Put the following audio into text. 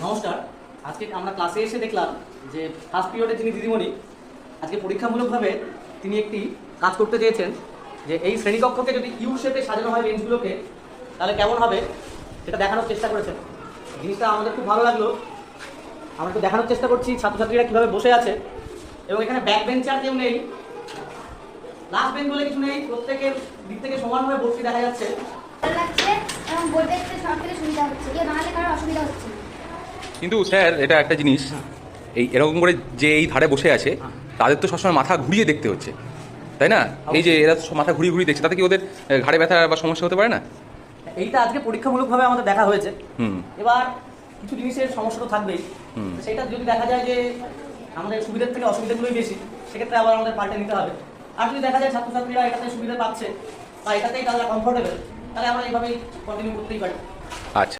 নমস্কার। আজকে আমরা ক্লাসে এসে দেখলাম যে ফার্স্ট পিরিয়ডে যিনি দিদিমণি আজকে পরীক্ষামূলকভাবে তিনি একটি কাজ করতে চেয়েছেন যে এই শ্রেণীকক্ষকে যদি ইউ শেপে সাজানো হয় বেঞ্চগুলোকে তাহলে কেমন হবে সেটা দেখানোর চেষ্টা করেছেন। জিনিসটা আমাদের খুব ভালো লাগলো। আমরা একটু দেখানোর চেষ্টা করছি ছাত্রছাত্রীরা কীভাবে বসে আছে এবং এখানে ব্যাক বেঞ্চার কেউ নেই, লাস্ট বেঞ্চ বলে কিছু নেই, প্রত্যেকের দিক থেকে সমানভাবে বসতে দেখা যাচ্ছে। ভালো লাগছে এবং বলতে সব থেকে সুবিধা হচ্ছে, কেউ বানাতে কারো অসুবিধা হচ্ছে না। কিন্তু স্যার এটা একটা জিনিস, এই এরকম করে যে এই ধারে বসে আছে তাদের তো সবসময় মাথা ঘুরিয়ে দেখতে হচ্ছে, তাই না? এই যে এরা মাথা ঘুরিয়ে ঘুরিয়ে দেখছে, তাতে কি ওদের ঘাড়ে ব্যথা বা সমস্যা হতে পারে না? এইটা আজকে পরীক্ষামূলকভাবে আমাদের দেখা হয়েছে। এবার কিছু জিনিসের সমস্যা তো থাকবেই, সেটা যদি দেখা যায় যে আমাদের সুবিধার থেকে অসুবিধাগুলোই বেশি, সেক্ষেত্রে আবার আমাদের পাল্টে নিতে হবে। আর যদি দেখা যায় ছাত্রছাত্রীরা এটাতে সুবিধা পাচ্ছে বা এটাতেই তারা কমফোর্টেবল, তাহলে আমরা এইভাবেই কন্টিনিউ করতেই পারি। আচ্ছা।